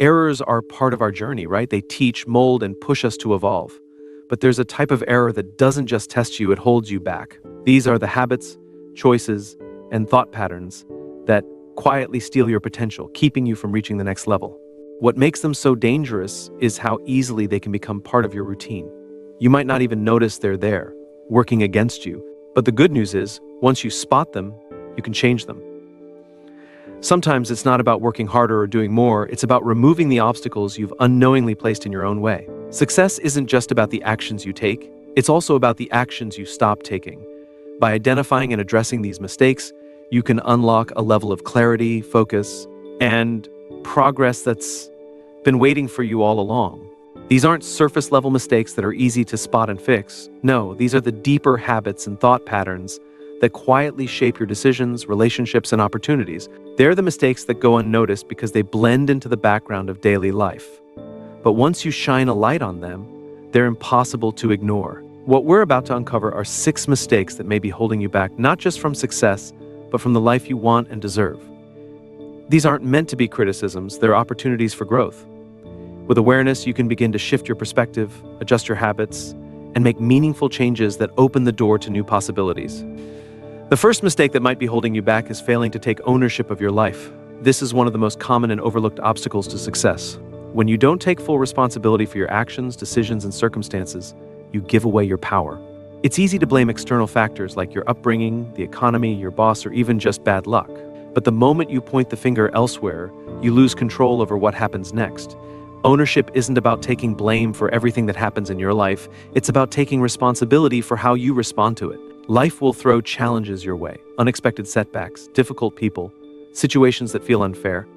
Errors are part of our journey, right? They teach, mold, and push us to evolve. But there's a type of error that doesn't just test you, it holds you back. These are the habits, choices, and thought patterns that quietly steal your potential, keeping you from reaching the next level. What makes them so dangerous is how easily they can become part of your routine. You might not even notice they're there, working against you. But the good news is, once you spot them, you can change them. Sometimes it's not about working harder or doing more, it's about removing the obstacles you've unknowingly placed in your own way. Success isn't just about the actions you take, it's also about the actions you stop taking. By identifying and addressing these mistakes, you can unlock a level of clarity, focus, and progress that's been waiting for you all along. These aren't surface-level mistakes that are easy to spot and fix. No, these are the deeper habits and thought patterns that quietly shape your decisions, relationships, and opportunities. They're the mistakes that go unnoticed because they blend into the background of daily life. But once you shine a light on them, they're impossible to ignore. What we're about to uncover are 6 mistakes that may be holding you back, not just from success, but from the life you want and deserve. These aren't meant to be criticisms, they're opportunities for growth. With awareness, you can begin to shift your perspective, adjust your habits, and make meaningful changes that open the door to new possibilities. The first mistake that might be holding you back is failing to take ownership of your life. This is one of the most common and overlooked obstacles to success. When you don't take full responsibility for your actions, decisions, and circumstances, you give away your power. It's easy to blame external factors like your upbringing, the economy, your boss, or even just bad luck. But the moment you point the finger elsewhere, you lose control over what happens next. Ownership isn't about taking blame for everything that happens in your life. It's about taking responsibility for how you respond to it. Life will throw challenges your way, unexpected setbacks, difficult people, situations that feel unfair.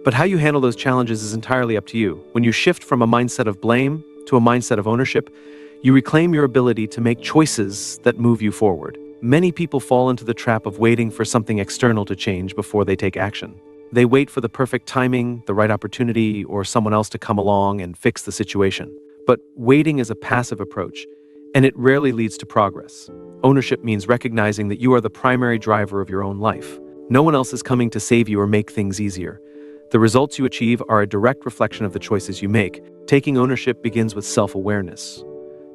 But how you handle those challenges is entirely up to you. When you shift from a mindset of blame to a mindset of ownership, you reclaim your ability to make choices that move you forward. Many people fall into the trap of waiting for something external to change before they take action. They wait for the perfect timing, the right opportunity, or someone else to come along and fix the situation. But waiting is a passive approach, and it rarely leads to progress. Ownership means recognizing that you are the primary driver of your own life. No one else is coming to save you or make things easier. The results you achieve are a direct reflection of the choices you make. Taking ownership begins with self-awareness.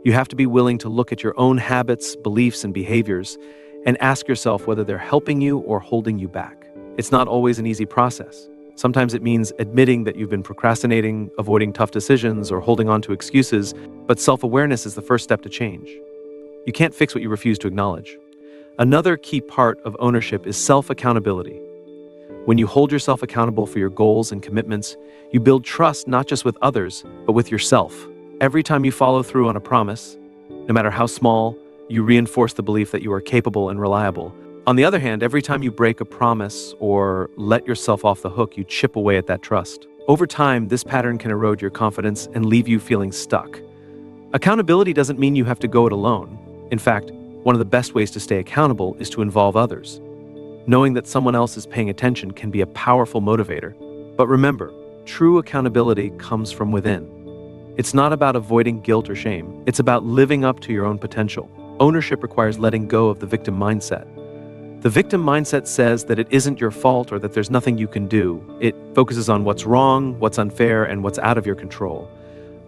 You have to be willing to look at your own habits, beliefs, and behaviors and ask yourself whether they're helping you or holding you back. It's not always an easy process. Sometimes it means admitting that you've been procrastinating, avoiding tough decisions, or holding on to excuses, but self-awareness is the first step to change. You can't fix what you refuse to acknowledge. Another key part of ownership is self-accountability. When you hold yourself accountable for your goals and commitments, you build trust not just with others, but with yourself. Every time you follow through on a promise, no matter how small, you reinforce the belief that you are capable and reliable. On the other hand, every time you break a promise or let yourself off the hook, you chip away at that trust. Over time, this pattern can erode your confidence and leave you feeling stuck. Accountability doesn't mean you have to go it alone. In fact, one of the best ways to stay accountable is to involve others. Knowing that someone else is paying attention can be a powerful motivator. But remember, true accountability comes from within. It's not about avoiding guilt or shame. It's about living up to your own potential. Ownership requires letting go of the victim mindset. The victim mindset says that it isn't your fault or that there's nothing you can do. It focuses on what's wrong, what's unfair, and what's out of your control.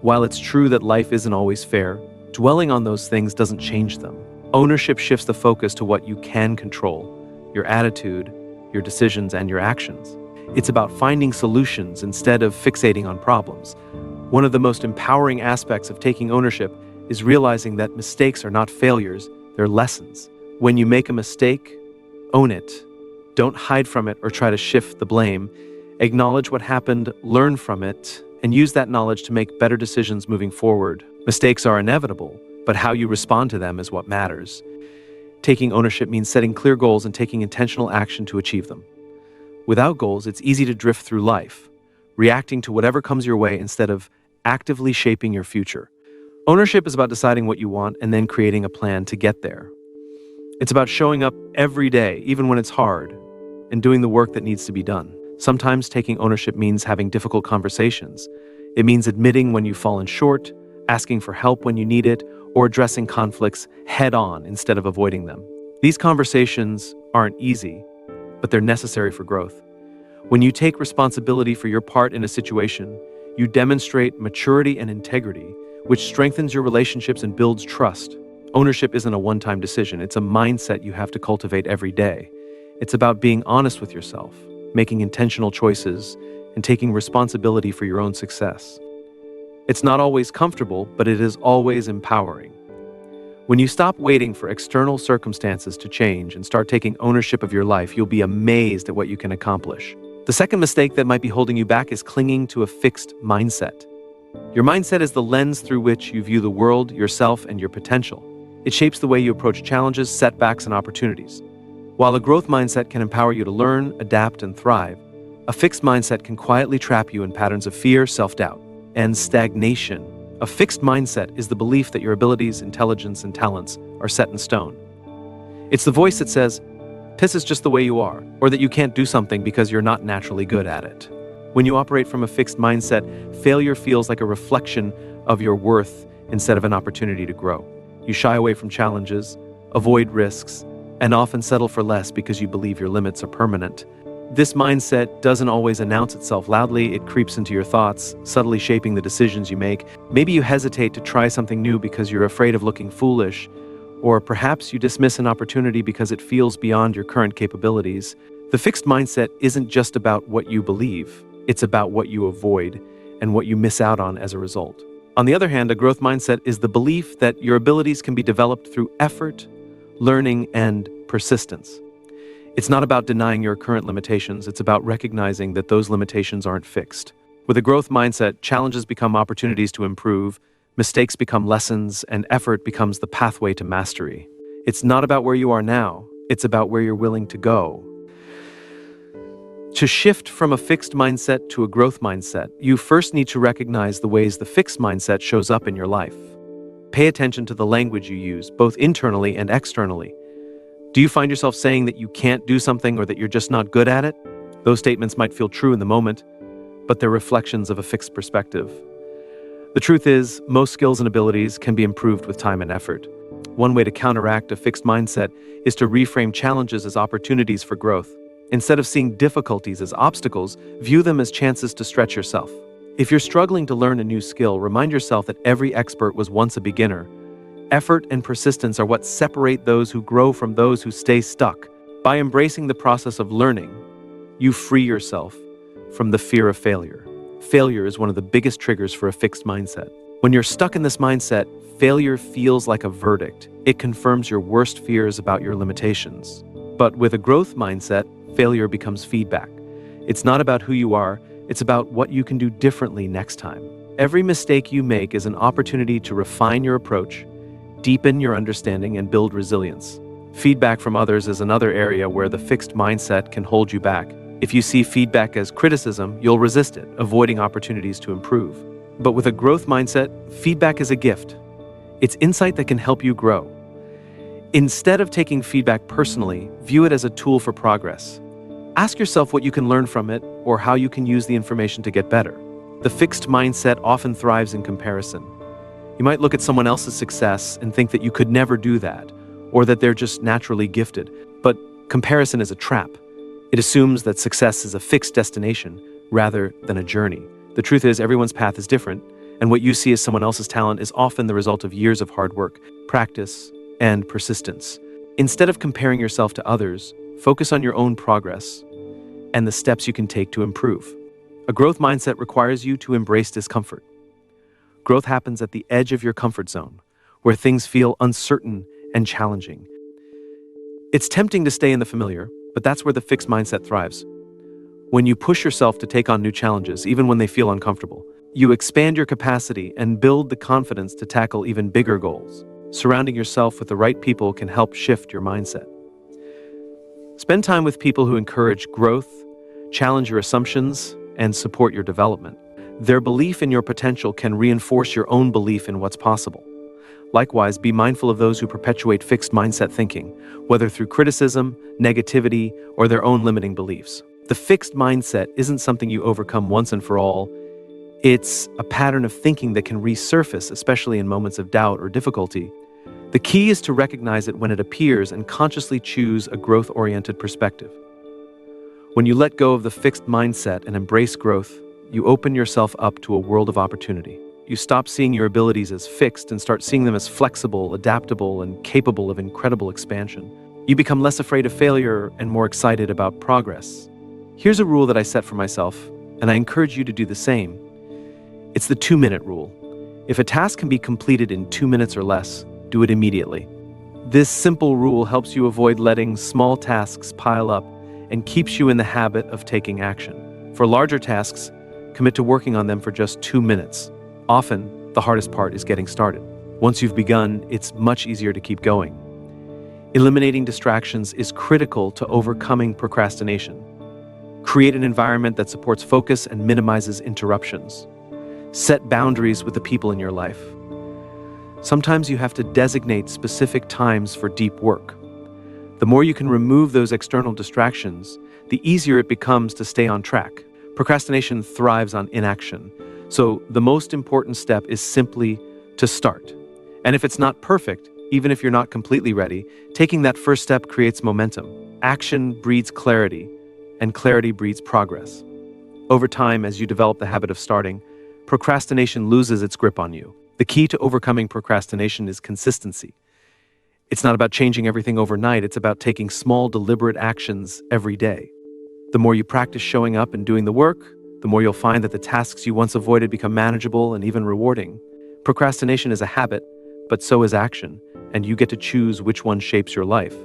While it's true that life isn't always fair, dwelling on those things doesn't change them. Ownership shifts the focus to what you can control: your attitude, your decisions, and your actions. It's about finding solutions instead of fixating on problems. One of the most empowering aspects of taking ownership is realizing that mistakes are not failures, they're lessons. When you make a mistake, own it. Don't hide from it or try to shift the blame. Acknowledge what happened, learn from it, and use that knowledge to make better decisions moving forward. Mistakes are inevitable, but how you respond to them is what matters. Taking ownership means setting clear goals and taking intentional action to achieve them. Without goals, it's easy to drift through life, reacting to whatever comes your way instead of actively shaping your future. Ownership is about deciding what you want and then creating a plan to get there. It's about showing up every day, even when it's hard, and doing the work that needs to be done. Sometimes taking ownership means having difficult conversations. It means admitting when you've fallen short, asking for help when you need it, or addressing conflicts head-on instead of avoiding them. These conversations aren't easy, but they're necessary for growth. When you take responsibility for your part in a situation, you demonstrate maturity and integrity, which strengthens your relationships and builds trust. Ownership isn't a one-time decision, it's a mindset you have to cultivate every day. It's about being honest with yourself, making intentional choices, and taking responsibility for your own success. It's not always comfortable, but it is always empowering. When you stop waiting for external circumstances to change and start taking ownership of your life, you'll be amazed at what you can accomplish. The second mistake that might be holding you back is clinging to a fixed mindset. Your mindset is the lens through which you view the world, yourself, and your potential. It shapes the way you approach challenges, setbacks, and opportunities. While a growth mindset can empower you to learn, adapt, and thrive, a fixed mindset can quietly trap you in patterns of fear, self-doubt, and stagnation. A fixed mindset is the belief that your abilities, intelligence, and talents are set in stone. It's the voice that says, "This is just the way you are," or that you can't do something because you're not naturally good at it. When you operate from a fixed mindset, failure feels like a reflection of your worth instead of an opportunity to grow. You shy away from challenges, avoid risks, and often settle for less because you believe your limits are permanent. This mindset doesn't always announce itself loudly. It creeps into your thoughts, subtly shaping the decisions you make. Maybe you hesitate to try something new because you're afraid of looking foolish, or perhaps you dismiss an opportunity because it feels beyond your current capabilities. The fixed mindset isn't just about what you believe, it's about what you avoid and what you miss out on as a result. On the other hand, a growth mindset is the belief that your abilities can be developed through effort, learning, and persistence. It's not about denying your current limitations, it's about recognizing that those limitations aren't fixed. With a growth mindset, challenges become opportunities to improve, mistakes become lessons, and effort becomes the pathway to mastery. It's not about where you are now, it's about where you're willing to go. To shift from a fixed mindset to a growth mindset, you first need to recognize the ways the fixed mindset shows up in your life. Pay attention to the language you use, both internally and externally. Do you find yourself saying that you can't do something or that you're just not good at it? Those statements might feel true in the moment, but they're reflections of a fixed perspective. The truth is, most skills and abilities can be improved with time and effort. One way to counteract a fixed mindset is to reframe challenges as opportunities for growth. Instead of seeing difficulties as obstacles, view them as chances to stretch yourself. If you're struggling to learn a new skill, remind yourself that every expert was once a beginner. Effort and persistence are what separate those who grow from those who stay stuck. By embracing the process of learning, you free yourself from the fear of failure. Failure is one of the biggest triggers for a fixed mindset. When you're stuck in this mindset, failure feels like a verdict. It confirms your worst fears about your limitations. But with a growth mindset, failure becomes feedback. It's not about who you are, it's about what you can do differently next time. Every mistake you make is an opportunity to refine your approach, deepen your understanding, and build resilience. Feedback from others is another area where the fixed mindset can hold you back. If you see feedback as criticism, you'll resist it, avoiding opportunities to improve. But with a growth mindset, feedback is a gift. It's insight that can help you grow. Instead of taking feedback personally, view it as a tool for progress. Ask yourself what you can learn from it or how you can use the information to get better. The fixed mindset often thrives in comparison. You might look at someone else's success and think that you could never do that, or that they're just naturally gifted. But comparison is a trap. It assumes that success is a fixed destination rather than a journey. The truth is, everyone's path is different, and what you see as someone else's talent is often the result of years of hard work, practice, and persistence. Instead of comparing yourself to others, focus on your own progress and the steps you can take to improve. A growth mindset requires you to embrace discomfort. Growth happens at the edge of your comfort zone, where things feel uncertain and challenging. It's tempting to stay in the familiar, but that's where the fixed mindset thrives. When you push yourself to take on new challenges, even when they feel uncomfortable, you expand your capacity and build the confidence to tackle even bigger goals. Surrounding yourself with the right people can help shift your mindset. Spend time with people who encourage growth, challenge your assumptions, and support your development. Their belief in your potential can reinforce your own belief in what's possible. Likewise, be mindful of those who perpetuate fixed mindset thinking, whether through criticism, negativity, or their own limiting beliefs. The fixed mindset isn't something you overcome once and for all. It's a pattern of thinking that can resurface, especially in moments of doubt or difficulty. The key is to recognize it when it appears and consciously choose a growth-oriented perspective. When you let go of the fixed mindset and embrace growth, you open yourself up to a world of opportunity. You stop seeing your abilities as fixed and start seeing them as flexible, adaptable, and capable of incredible expansion. You become less afraid of failure and more excited about progress. Here's a rule that I set for myself, and I encourage you to do the same. It's the 2-minute rule. If a task can be completed in 2 minutes or less, do it immediately. This simple rule helps you avoid letting small tasks pile up and keeps you in the habit of taking action. For larger tasks, commit to working on them for just 2 minutes. Often, the hardest part is getting started. Once you've begun, it's much easier to keep going. Eliminating distractions is critical to overcoming procrastination. Create an environment that supports focus and minimizes interruptions. Set boundaries with the people in your life. Sometimes you have to designate specific times for deep work. The more you can remove those external distractions, the easier it becomes to stay on track. Procrastination thrives on inaction, so the most important step is simply to start. And if it's not perfect, even if you're not completely ready, taking that first step creates momentum. Action breeds clarity, and clarity breeds progress. Over time, as you develop the habit of starting, procrastination loses its grip on you. The key to overcoming procrastination is consistency. It's not about changing everything overnight, it's about taking small, deliberate actions every day. The more you practice showing up and doing the work, the more you'll find that the tasks you once avoided become manageable and even rewarding. Procrastination is a habit, but so is action, and you get to choose which one shapes your life.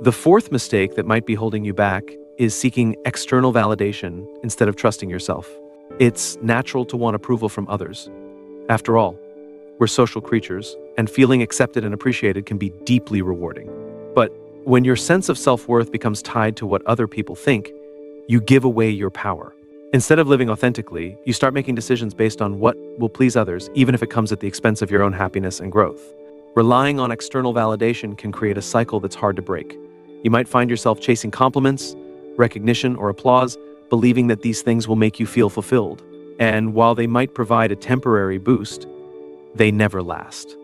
The fourth mistake that might be holding you back is seeking external validation instead of trusting yourself. It's natural to want approval from others. After all, we're social creatures, and feeling accepted and appreciated can be deeply rewarding. But when your sense of self-worth becomes tied to what other people think, you give away your power. Instead of living authentically, you start making decisions based on what will please others, even if it comes at the expense of your own happiness and growth. Relying on external validation can create a cycle that's hard to break. You might find yourself chasing compliments, recognition, or applause, believing that these things will make you feel fulfilled. And while they might provide a temporary boost, they never last.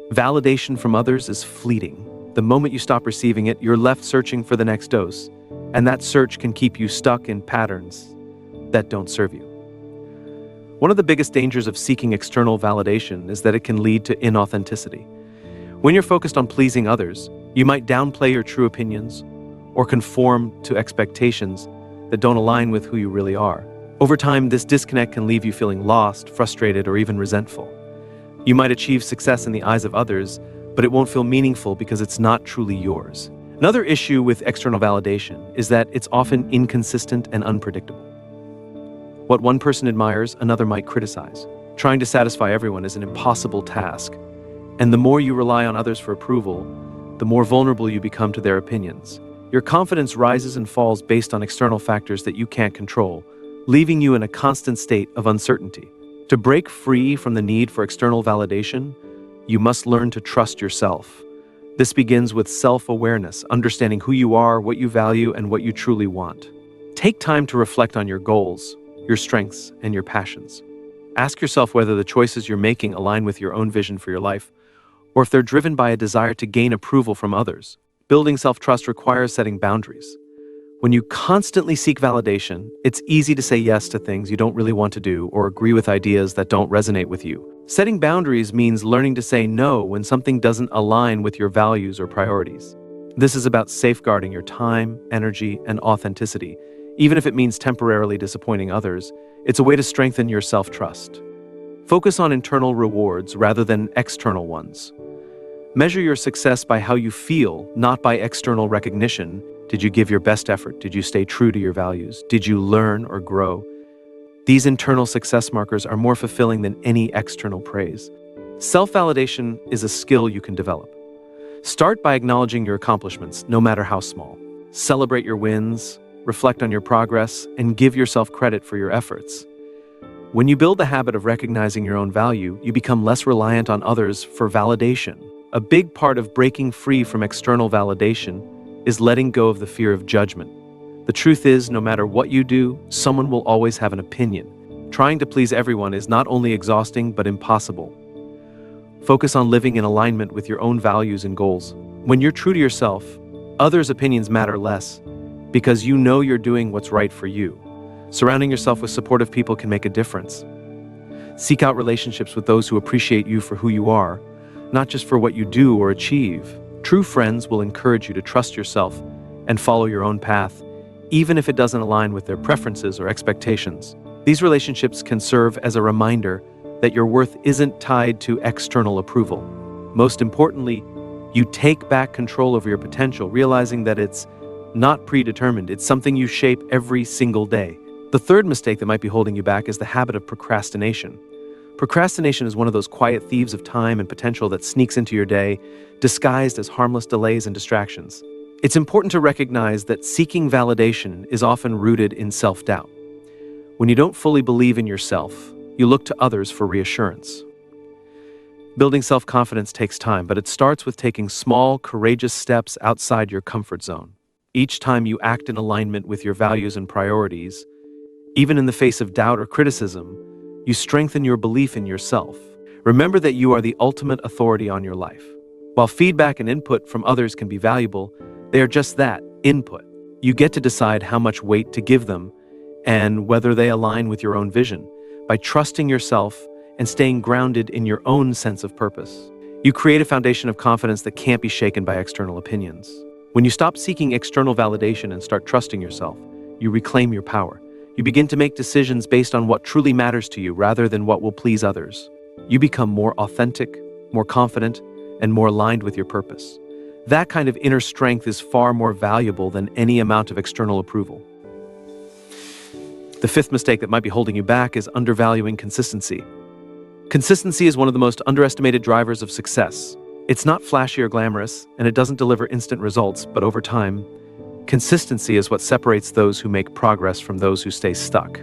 Validation from others is fleeting. The moment you stop receiving it, you're left searching for the next dose, and that search can keep you stuck in patterns that don't serve you. One of the biggest dangers of seeking external validation is that it can lead to inauthenticity. When you're focused on pleasing others, you might downplay your true opinions or conform to expectations that don't align with who you really are. Over time, this disconnect can leave you feeling lost, frustrated, or even resentful. You might achieve success in the eyes of others, but it won't feel meaningful because it's not truly yours. Another issue with external validation is that it's often inconsistent and unpredictable. What one person admires, another might criticize. Trying to satisfy everyone is an impossible task, and the more you rely on others for approval, the more vulnerable you become to their opinions. Your confidence rises and falls based on external factors that you can't control, leaving you in a constant state of uncertainty. To break free from the need for external validation, you must learn to trust yourself. This begins with self-awareness, understanding who you are, what you value, and what you truly want. Take time to reflect on your goals, your strengths, and your passions. Ask yourself whether the choices you're making align with your own vision for your life, or if they're driven by a desire to gain approval from others. Building self-trust requires setting boundaries. When you constantly seek validation, it's easy to say yes to things you don't really want to do or agree with ideas that don't resonate with you. Setting boundaries means learning to say no when something doesn't align with your values or priorities. This is about safeguarding your time, energy, and authenticity. Even if it means temporarily disappointing others, it's a way to strengthen your self-trust. Focus on internal rewards rather than external ones. Measure your success by how you feel, not by external recognition. Did you give your best effort? Did you stay true to your values? Did you learn or grow? These internal success markers are more fulfilling than any external praise. Self-validation is a skill you can develop. Start by acknowledging your accomplishments, no matter how small. Celebrate your wins, reflect on your progress, and give yourself credit for your efforts. When you build the habit of recognizing your own value, you become less reliant on others for validation. A big part of breaking free from external validation is letting go of the fear of judgment. The truth is, no matter what you do, someone will always have an opinion. Trying to please everyone is not only exhausting, but impossible. Focus on living in alignment with your own values and goals. When you're true to yourself, others' opinions matter less, because you know you're doing what's right for you. Surrounding yourself with supportive people can make a difference. Seek out relationships with those who appreciate you for who you are, not just for what you do or achieve. True friends will encourage you to trust yourself and follow your own path, even if it doesn't align with their preferences or expectations. These relationships can serve as a reminder that your worth isn't tied to external approval. Most importantly, you take back control over your potential, realizing that it's not predetermined. It's something you shape every single day. The third mistake that might be holding you back is the habit of procrastination. Procrastination is one of those quiet thieves of time and potential that sneaks into your day, disguised as harmless delays and distractions. It's important to recognize that seeking validation is often rooted in self-doubt. When you don't fully believe in yourself, you look to others for reassurance. Building self-confidence takes time, but it starts with taking small, courageous steps outside your comfort zone. Each time you act in alignment with your values and priorities, even in the face of doubt or criticism, you strengthen your belief in yourself. Remember that you are the ultimate authority on your life. While feedback and input from others can be valuable, they are just that, input. You get to decide how much weight to give them and whether they align with your own vision. By trusting yourself and staying grounded in your own sense of purpose, you create a foundation of confidence that can't be shaken by external opinions. When you stop seeking external validation and start trusting yourself, you reclaim your power. You begin to make decisions based on what truly matters to you rather than what will please others. You become more authentic, more confident, and more aligned with your purpose. That kind of inner strength is far more valuable than any amount of external approval. The fifth mistake that might be holding you back is undervaluing consistency. Consistency is one of the most underestimated drivers of success. It's not flashy or glamorous, and it doesn't deliver instant results, but over time, consistency is what separates those who make progress from those who stay stuck.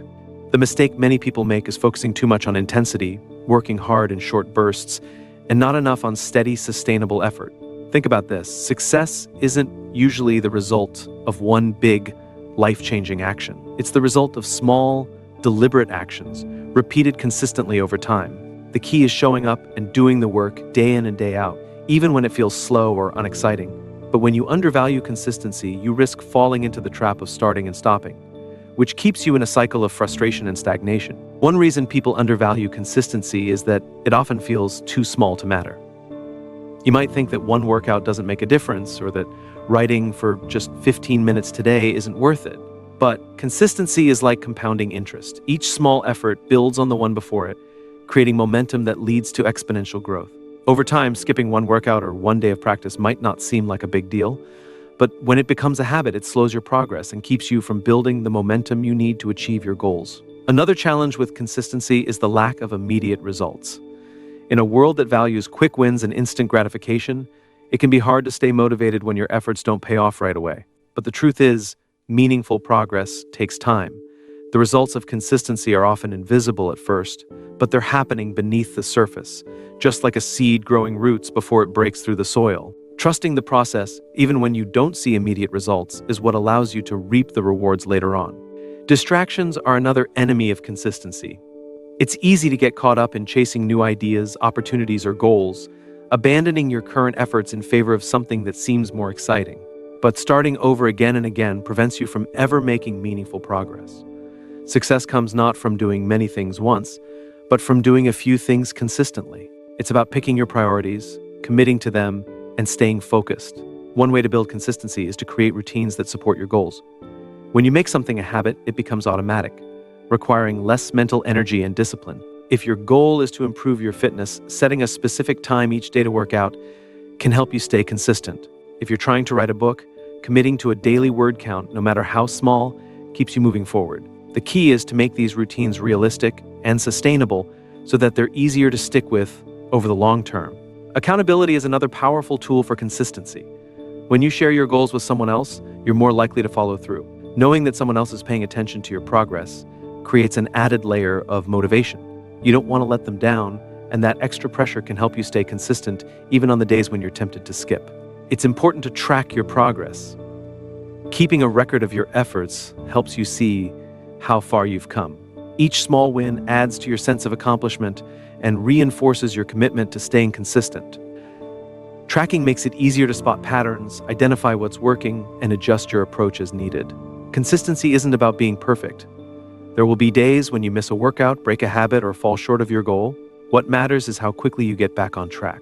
The mistake many people make is focusing too much on intensity, working hard in short bursts, and not enough on steady, sustainable effort. Think about this. Success isn't usually the result of one big, life-changing action. It's the result of small, deliberate actions, repeated consistently over time. The key is showing up and doing the work day in and day out, even when it feels slow or unexciting. But when you undervalue consistency, you risk falling into the trap of starting and stopping, which keeps you in a cycle of frustration and stagnation. One reason people undervalue consistency is that it often feels too small to matter. You might think that one workout doesn't make a difference, or that writing for just 15 minutes today isn't worth it. But consistency is like compounding interest. Each small effort builds on the one before it, creating momentum that leads to exponential growth. Over time, skipping one workout or one day of practice might not seem like a big deal, but when it becomes a habit, it slows your progress and keeps you from building the momentum you need to achieve your goals. Another challenge with consistency is the lack of immediate results. In a world that values quick wins and instant gratification, it can be hard to stay motivated when your efforts don't pay off right away. But the truth is, meaningful progress takes time. The results of consistency are often invisible at first, but they're happening beneath the surface, just like a seed growing roots before it breaks through the soil. Trusting the process, even when you don't see immediate results, is what allows you to reap the rewards later on. Distractions are another enemy of consistency. It's easy to get caught up in chasing new ideas, opportunities, or goals, abandoning your current efforts in favor of something that seems more exciting. But starting over again and again prevents you from ever making meaningful progress. Success comes not from doing many things once, but from doing a few things consistently. It's about picking your priorities, committing to them, and staying focused. One way to build consistency is to create routines that support your goals. When you make something a habit, it becomes automatic, requiring less mental energy and discipline. If your goal is to improve your fitness, setting a specific time each day to work out can help you stay consistent. If you're trying to write a book, committing to a daily word count, no matter how small, keeps you moving forward. The key is to make these routines realistic and sustainable so that they're easier to stick with over the long term. Accountability is another powerful tool for consistency. When you share your goals with someone else, you're more likely to follow through. Knowing that someone else is paying attention to your progress creates an added layer of motivation. You don't want to let them down, and that extra pressure can help you stay consistent even on the days when you're tempted to skip. It's important to track your progress. Keeping a record of your efforts helps you see how far you've come. Each small win adds to your sense of accomplishment and reinforces your commitment to staying consistent. Tracking makes it easier to spot patterns, identify what's working, and adjust your approach as needed. Consistency isn't about being perfect. There will be days when you miss a workout, break a habit, or fall short of your goal. What matters is how quickly you get back on track.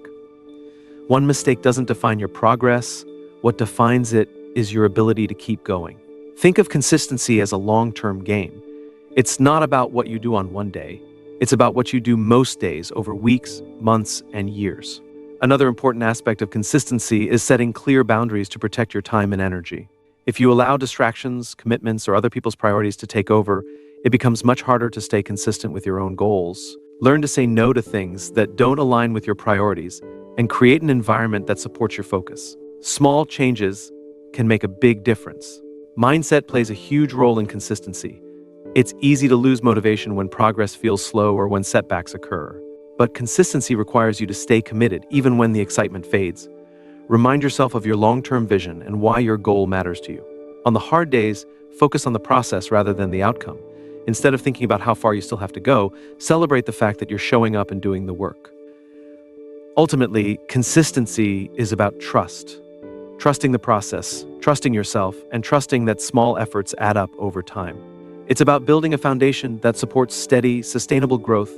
One mistake doesn't define your progress. What defines it is your ability to keep going. Think of consistency as a long-term game. It's not about what you do on one day. It's about what you do most days over weeks, months, and years. Another important aspect of consistency is setting clear boundaries to protect your time and energy. If you allow distractions, commitments, or other people's priorities to take over, it becomes much harder to stay consistent with your own goals. Learn to say no to things that don't align with your priorities and create an environment that supports your focus. Small changes can make a big difference. Mindset plays a huge role in consistency. It's easy to lose motivation when progress feels slow or when setbacks occur. But consistency requires you to stay committed even when the excitement fades. Remind yourself of your long-term vision and why your goal matters to you. On the hard days, focus on the process rather than the outcome. Instead of thinking about how far you still have to go, celebrate the fact that you're showing up and doing the work. Ultimately, consistency is about trust. Trusting the process, trusting yourself, and trusting that small efforts add up over time. It's about building a foundation that supports steady, sustainable growth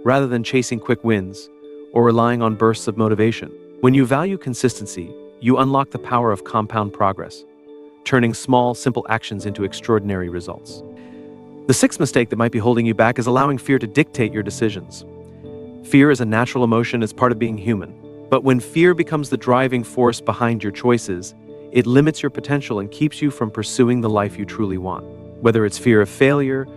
rather than chasing quick wins or relying on bursts of motivation. When you value consistency, you unlock the power of compound progress, turning small, simple actions into extraordinary results. The sixth mistake that might be holding you back is allowing fear to dictate your decisions. Fear is a natural emotion as part of being human. But when fear becomes the driving force behind your choices, it limits your potential and keeps you from pursuing the life you truly want. Whether it's fear of failure,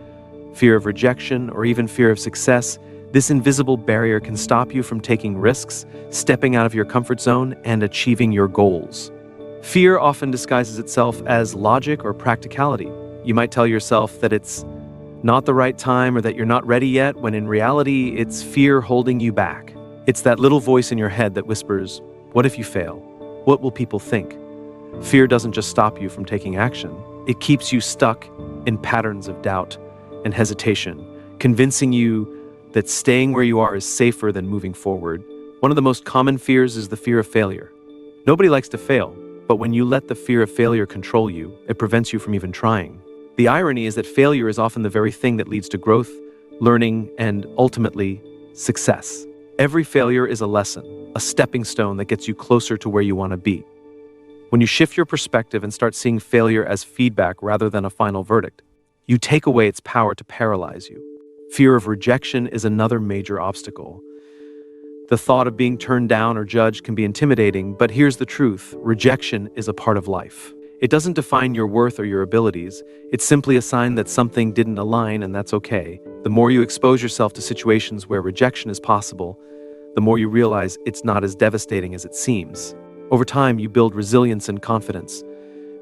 fear of rejection, or even fear of success, this invisible barrier can stop you from taking risks, stepping out of your comfort zone, and achieving your goals. Fear often disguises itself as logic or practicality. You might tell yourself that it's not the right time or that you're not ready yet, when in reality, it's fear holding you back. It's that little voice in your head that whispers, "What if you fail? What will people think?" Fear doesn't just stop you from taking action. It keeps you stuck in patterns of doubt and hesitation, convincing you that staying where you are is safer than moving forward. One of the most common fears is the fear of failure. Nobody likes to fail, but when you let the fear of failure control you, it prevents you from even trying. The irony is that failure is often the very thing that leads to growth, learning, and ultimately, success. Every failure is a lesson, a stepping stone that gets you closer to where you want to be. When you shift your perspective and start seeing failure as feedback rather than a final verdict, you take away its power to paralyze you. Fear of rejection is another major obstacle. The thought of being turned down or judged can be intimidating, but here's the truth: rejection is a part of life. It doesn't define your worth or your abilities. It's simply a sign that something didn't align, and that's okay. The more you expose yourself to situations where rejection is possible, the more you realize it's not as devastating as it seems. Over time, you build resilience and confidence,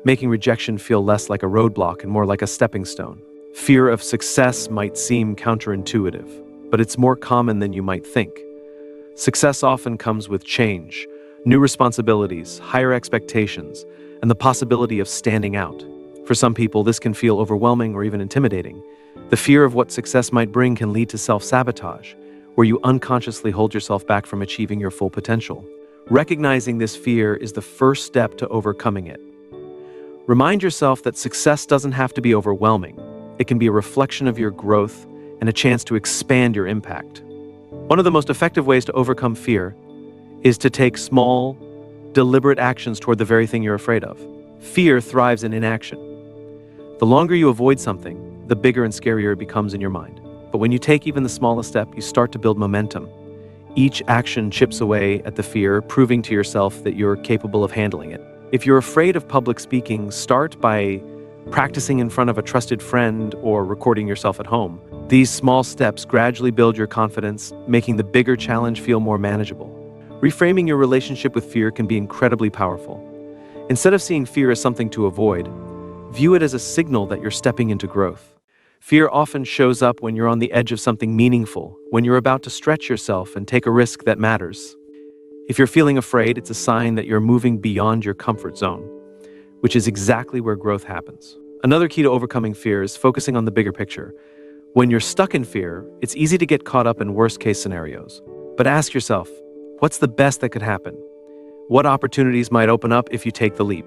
making rejection feel less like a roadblock and more like a stepping stone. Fear of success might seem counterintuitive, but it's more common than you might think. Success often comes with change, new responsibilities, higher expectations, and the possibility of standing out. For some people, this can feel overwhelming or even intimidating. The fear of what success might bring can lead to self-sabotage, where you unconsciously hold yourself back from achieving your full potential. Recognizing this fear is the first step to overcoming it. Remind yourself that success doesn't have to be overwhelming. It can be a reflection of your growth and a chance to expand your impact. One of the most effective ways to overcome fear is to take small, deliberate actions toward the very thing you're afraid of. Fear thrives in inaction. The longer you avoid something, the bigger and scarier it becomes in your mind. But when you take even the smallest step, you start to build momentum. Each action chips away at the fear, proving to yourself that you're capable of handling it. If you're afraid of public speaking, start by practicing in front of a trusted friend or recording yourself at home. These small steps gradually build your confidence, making the bigger challenge feel more manageable. Reframing your relationship with fear can be incredibly powerful. Instead of seeing fear as something to avoid, view it as a signal that you're stepping into growth. Fear often shows up when you're on the edge of something meaningful, when you're about to stretch yourself and take a risk that matters. If you're feeling afraid, it's a sign that you're moving beyond your comfort zone, which is exactly where growth happens. Another key to overcoming fear is focusing on the bigger picture. When you're stuck in fear, it's easy to get caught up in worst-case scenarios. But ask yourself, what's the best that could happen? What opportunities might open up if you take the leap?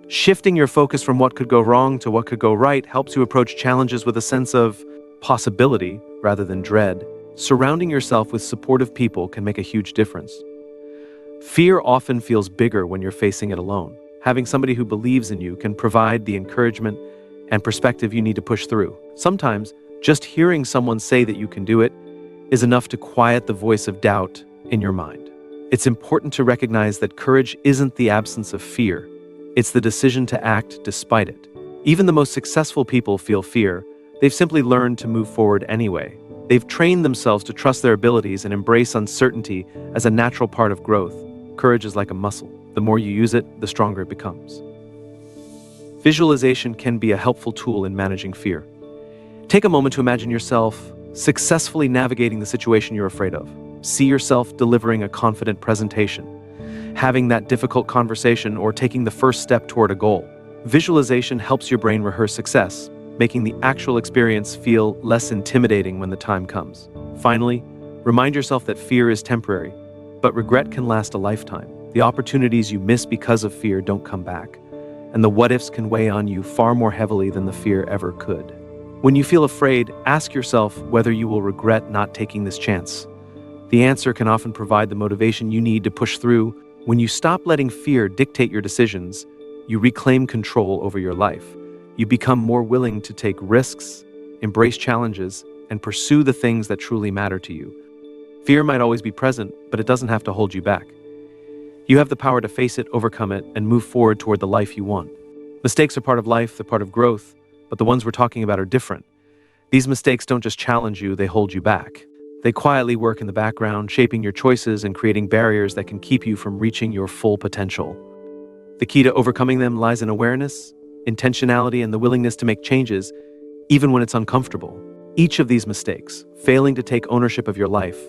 Shifting your focus from what could go wrong to what could go right helps you approach challenges with a sense of possibility rather than dread. Surrounding yourself with supportive people can make a huge difference. Fear often feels bigger when you're facing it alone. Having somebody who believes in you can provide the encouragement and perspective you need to push through. Sometimes, just hearing someone say that you can do it is enough to quiet the voice of doubt in your mind. It's important to recognize that courage isn't the absence of fear. It's the decision to act despite it. Even the most successful people feel fear. They've simply learned to move forward anyway. They've trained themselves to trust their abilities and embrace uncertainty as a natural part of growth. Courage is like a muscle. The more you use it, the stronger it becomes. Visualization can be a helpful tool in managing fear. Take a moment to imagine yourself successfully navigating the situation you're afraid of. See yourself delivering a confident presentation, having that difficult conversation, or taking the first step toward a goal. Visualization helps your brain rehearse success, making the actual experience feel less intimidating when the time comes. Finally, remind yourself that fear is temporary, but regret can last a lifetime. The opportunities you miss because of fear don't come back, and the what-ifs can weigh on you far more heavily than the fear ever could. When you feel afraid, ask yourself whether you will regret not taking this chance. The answer can often provide the motivation you need to push through. When you stop letting fear dictate your decisions, you reclaim control over your life. You become more willing to take risks, embrace challenges, and pursue the things that truly matter to you. Fear might always be present, but it doesn't have to hold you back. You have the power to face it, overcome it, and move forward toward the life you want. Mistakes are part of life, they're part of growth, but the ones we're talking about are different. These mistakes don't just challenge you, they hold you back. They quietly work in the background, shaping your choices and creating barriers that can keep you from reaching your full potential. The key to overcoming them lies in awareness, intentionality, and the willingness to make changes, even when it's uncomfortable. Each of these mistakes, failing to take ownership of your life,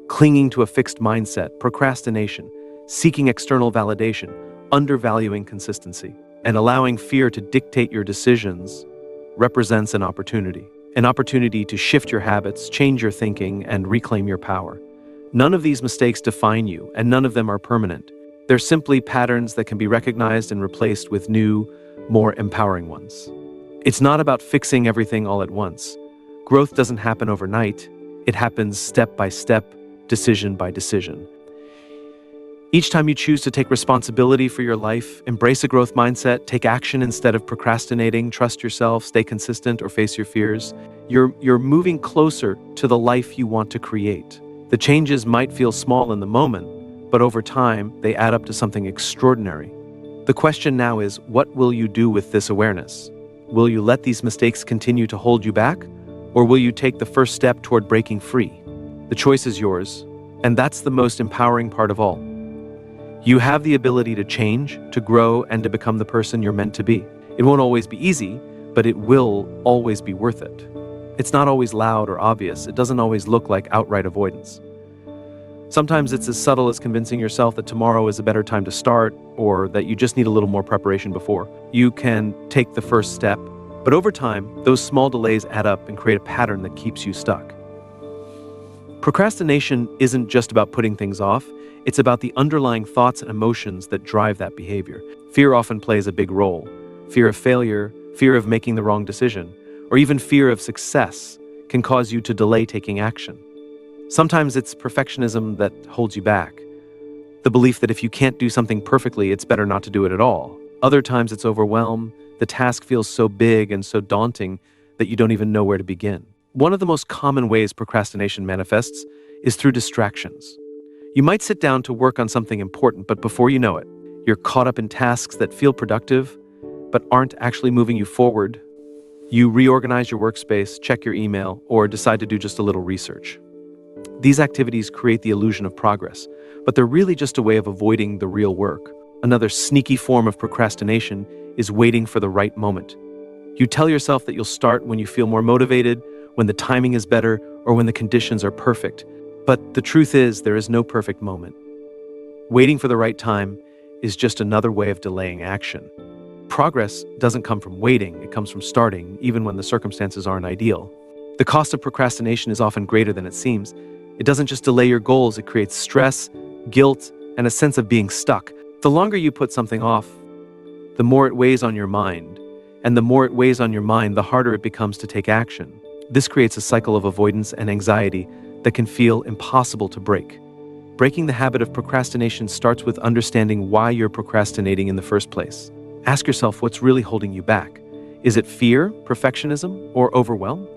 clinging to a fixed mindset, procrastination, seeking external validation, undervaluing consistency, and allowing fear to dictate your decisions, represents an opportunity. An opportunity to shift your habits, change your thinking, and reclaim your power. None of these mistakes define you, and none of them are permanent. They're simply patterns that can be recognized and replaced with new, more empowering ones. It's not about fixing everything all at once. Growth doesn't happen overnight. It happens step by step, decision by decision. Each time you choose to take responsibility for your life, embrace a growth mindset, take action instead of procrastinating, trust yourself, stay consistent, or face your fears, you're moving closer to the life you want to create. The changes might feel small in the moment, but over time, they add up to something extraordinary. The question now is, what will you do with this awareness? Will you let these mistakes continue to hold you back, or will you take the first step toward breaking free? The choice is yours, and that's the most empowering part of all. You have the ability to change, to grow, and to become the person you're meant to be. It won't always be easy, but it will always be worth it. It's not always loud or obvious. It doesn't always look like outright avoidance. Sometimes it's as subtle as convincing yourself that tomorrow is a better time to start, or that you just need a little more preparation before. You can take the first step, but over time, those small delays add up and create a pattern that keeps you stuck. Procrastination isn't just about putting things off. It's about the underlying thoughts and emotions that drive that behavior. Fear often plays a big role. Fear of failure, fear of making the wrong decision, or even fear of success can cause you to delay taking action. Sometimes it's perfectionism that holds you back. The belief that if you can't do something perfectly, it's better not to do it at all. Other times it's overwhelm. The task feels so big and so daunting that you don't even know where to begin. One of the most common ways procrastination manifests is through distractions. You might sit down to work on something important, but before you know it, you're caught up in tasks that feel productive, but aren't actually moving you forward. You reorganize your workspace, check your email, or decide to do just a little research. These activities create the illusion of progress, but they're really just a way of avoiding the real work. Another sneaky form of procrastination is waiting for the right moment. You tell yourself that you'll start when you feel more motivated, when the timing is better, or when the conditions are perfect. But the truth is, there is no perfect moment. Waiting for the right time is just another way of delaying action. Progress doesn't come from waiting, it comes from starting, even when the circumstances aren't ideal. The cost of procrastination is often greater than it seems. It doesn't just delay your goals, it creates stress, guilt, and a sense of being stuck. The longer you put something off, the more it weighs on your mind. And the more it weighs on your mind, the harder it becomes to take action. This creates a cycle of avoidance and anxiety that can feel impossible to break. Breaking the habit of procrastination starts with understanding why you're procrastinating in the first place. Ask yourself what's really holding you back. Is it fear, perfectionism, or overwhelm?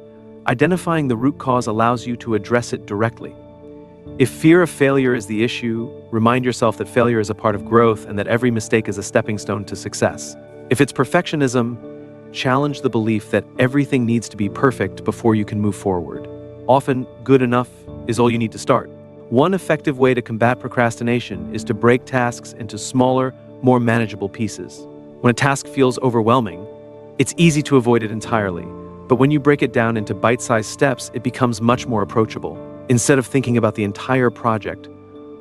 Identifying the root cause allows you to address it directly. If fear of failure is the issue, remind yourself that failure is a part of growth and that every mistake is a stepping stone to success. If it's perfectionism, challenge the belief that everything needs to be perfect before you can move forward. Often, good enough is all you need to start. One effective way to combat procrastination is to break tasks into smaller, more manageable pieces. When a task feels overwhelming, it's easy to avoid it entirely, but when you break it down into bite-sized steps, it becomes much more approachable. Instead of thinking about the entire project,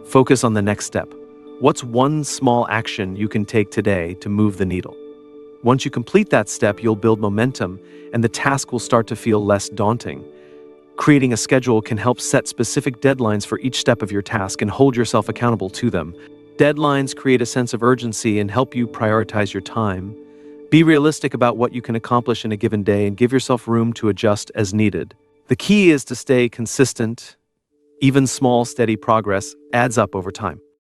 focus on the next step. What's one small action you can take today to move the needle? Once you complete that step, you'll build momentum, and the task will start to feel less daunting. Creating a schedule can help set specific deadlines for each step of your task and hold yourself accountable to them. Deadlines create a sense of urgency and help you prioritize your time. Be realistic about what you can accomplish in a given day and give yourself room to adjust as needed. The key is to stay consistent. Even small, steady progress adds up over time.